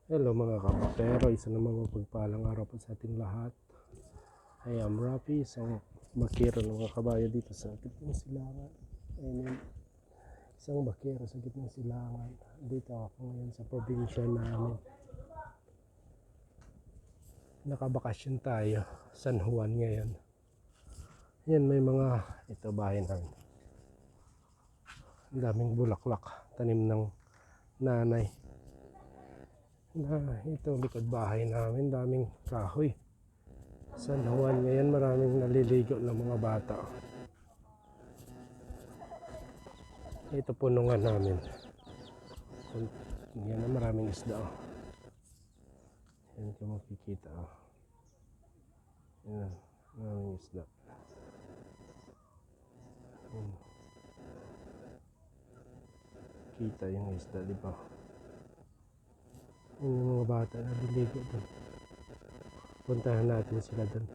Hello mga kabakero, isa namang mapagpalang araw po sa ating lahat. I am Rafi, isang bakero ng mga kabayo dito sa gitnang silangan. Amen. Isang bakero sa gitnang silangan. Dito ako ngayon sa probinsya namin. Nakabakasyon tayo, San Juan ngayon. Yan, may mga ito bahay namin. Ang daming bulaklak, tanim ng nanay. Ito likod bahay namin, daming kahoy. San Juan ngayon, maraming naliligo ng mga bata. Ito punungan namin. Yan na, maraming isda. Yan kung makikita. Yan, maraming isda. Yan. Kita yung isda, di ba? Yan yung mga bata naliligo doon. Puntahan natin sila doon.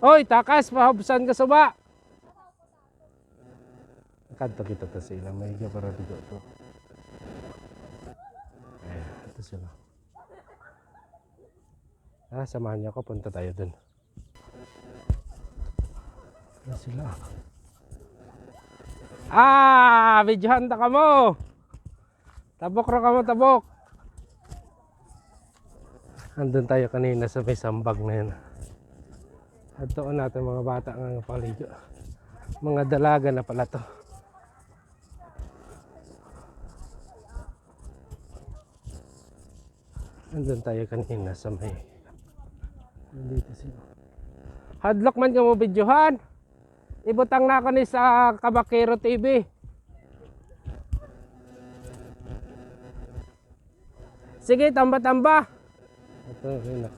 Hoy, takas! Mahubsan ka sa ba? Kanto kita to sila. May higa para dito to. Ayan, ito sila. Samahan niyo ako. Punta tayo doon. Ayan sila. Videohan ta ka mo! Tabok ra ka mo, tabok! Andun tayo kanina sa may sambag na yun. At doon natin mga bata nga paligo. Mga dalaga na pala to. Andun tayo kanina sa may nandito sila. Hadlock man ka mo videohan. Ibutang na ako ni sa Kabakero TV. Sige, tamba-tamba. Ito, yun na.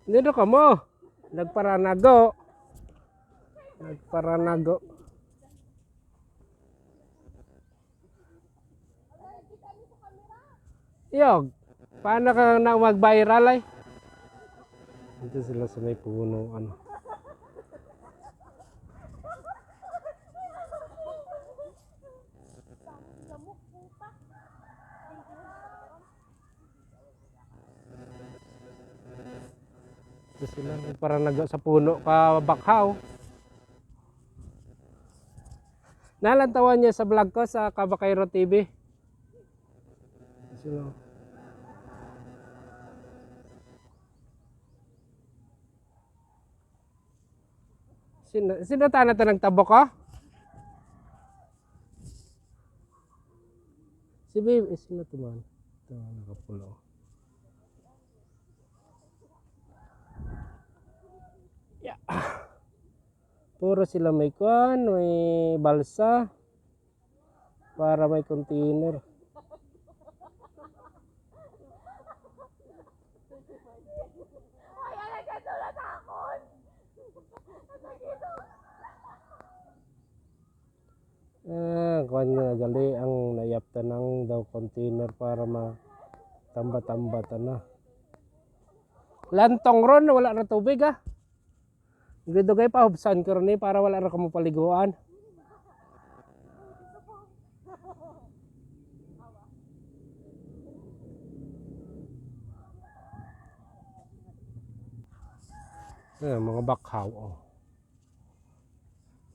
Dito ka mo. Nagparanago. Nagparanago. Yog, paano ka na mag-viral ay? Dito sila sa may puno, ano. Dito sila nagparanago sa puno ka bakhaw. Nalantawan niya sa vlog ko sa Kabakero TV. Dito sila. Sino tayo na ito nagtabok ko? Si baby, sino ito man? Ito, nakapulo. Yeah. Puro sila may kuwan, may balsa. Para may container. Kuwan nga gali ang nayapta ng daw container para matamba-tambatan na. Lantong ron, wala na tubig Dito kayo pa hubsan ko ron para wala na kamo paliguan. Mga bakhaw.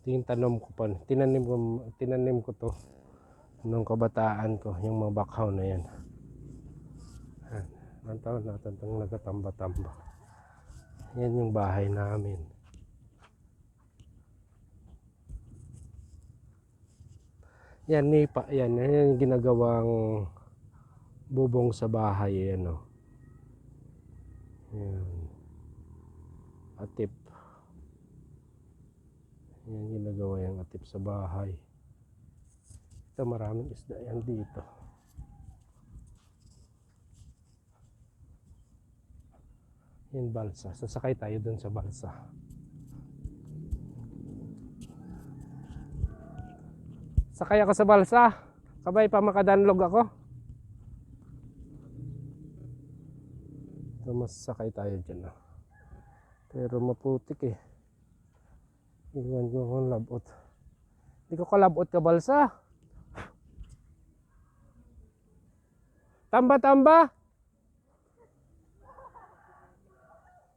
Tinanim ko pa. Tinanim ko to nung kabataan ko, yung mga bakhaw na yan. Ang taon natin itong nagatamba-tamba. Yan yung bahay namin. Yan nipa, yan yung ginagawang bubong sa bahay, yan Yan. Atip. Yan ginagawa yung atip sa bahay. Ito maraming isda yan dito. Yan balsa. Sasakay tayo dun sa balsa. Sakay ako sa balsa. Kabay pa makadanlog ako. So mas sakay tayo dyan Pero maputik Iwan ko kung labot. Hindi ko kalabot ka balsa. Tamba-tamba.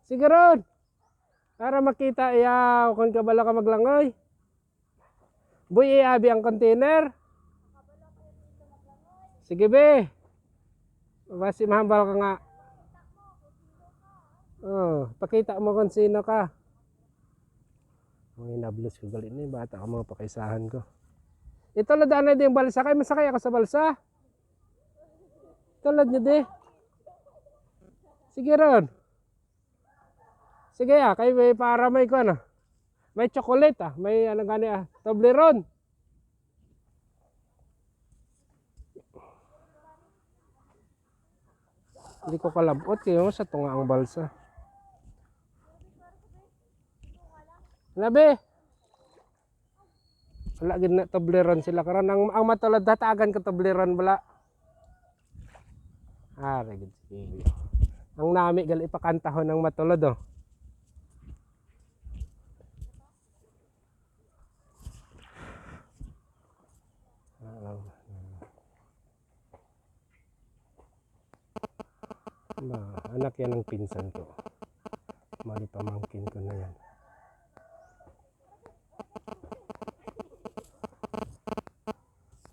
Sige ron. Para makita iya kung kabalo ka maglangoy. Boy, abi ang container. Sige be. Basi mahambal ka nga. Oh, pakita mo kung sino ka. Mga inablos ko galit ni bata ka mga pakaisahan ko. Ito ladaan na din yung balsa. Kaya masakay ako sa balsa. Tulad nyo di. Sige ron. Sige kay may para may ko ano. May chocolate may ano gani Toblerone. Hindi ko kalabot kayo sa tunga ang balsa. Labi. Wala gid na Toblerone sila karon ang matulad datagan ka Toblerone bala. Gid sige. Ang nami gali ipakantahon ng matulad anak yan ng pinsan ko. Mali pamangkin ko na yan.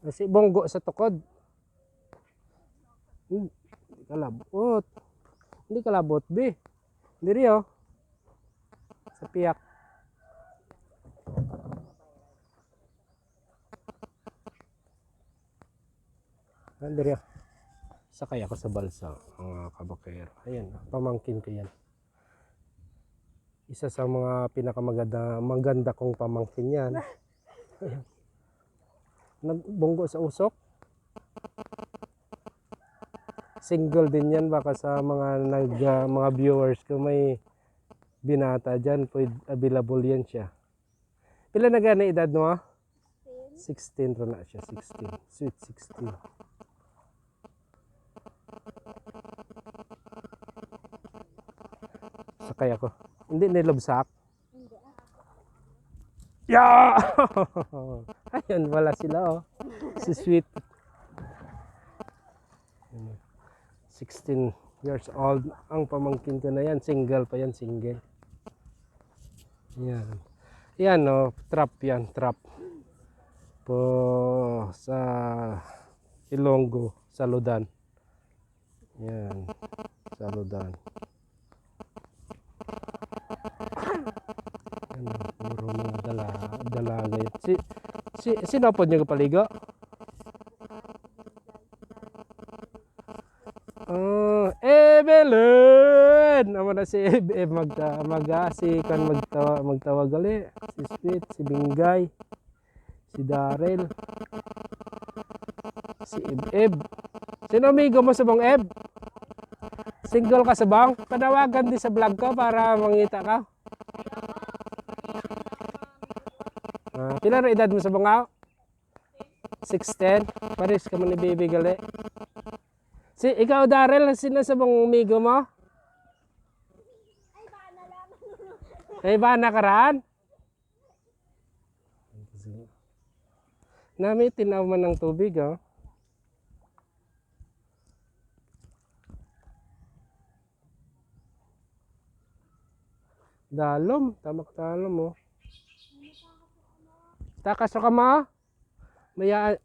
Kasi bonggo sa tukod. Hindi kalabot. Hindi kalabot, be. Diri sa piyak. Diri sakay ako sa balsa, mga kabakero. Ayan, pamangkin ko yan. Isa sa mga maganda kong pamangkin yan. Ayan. Nagbonggo sa usok. Single din yan, baka sa mga viewers ko may binata dyan, pwede available yan siya. Pila na gana edad mo 16 ro na siya, 16. Sweet 16. Sakay ako. Hindi nilabsak. Hindi Yeah! Ayun, wala sila Si Sweet. 16 years old. Ang pamangkin ko na yan. Single pa yan, single. Yan. Yan trap yan, trap. Po sa Ilonggo, Saludan. Yan, Saludan. Puro mga dalaga yun. Sino po nyo kapaligo? Evelyn! Naman na si magtawag gali. Si Sweet, si Bingay, si Daryl, si Eb. Sino amigo mo sa bang Eb? Single ka sa bang? Panawagan din sa vlog ko para mangita ka. Pila na edad mo sa bangaw? 6'10"? Paris ka man ni baby gali. Ikaw Daryl, sino sa bang amigo mo? Ay bana ka ran? Nami tinaw man ng tubig Dalom, tamak dalom Takas ka ma? Maya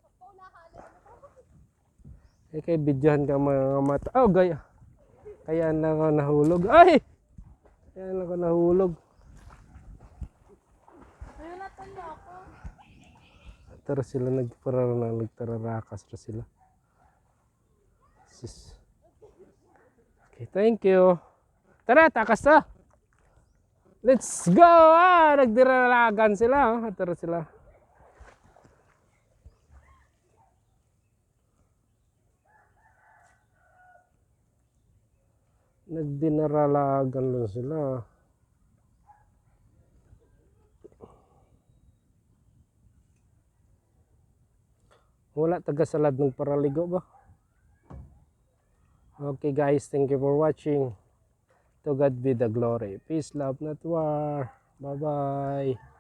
kay bidyohan ka mga mata. Gaya. Kaya na ako nahulog. Ay! Kaya na ako nahulog. Ayun natin ako. Tara sila nagtararakas na sila. Okay, thank you. Tara, takas na. Let's go! Nagdiralagan sila. Tara sila. Nagdinaralagan lang sila. Wala taga-salad ng paraligo ba? Okay guys, thank you for watching. To God be the glory. Peace, love, not war. Bye-bye.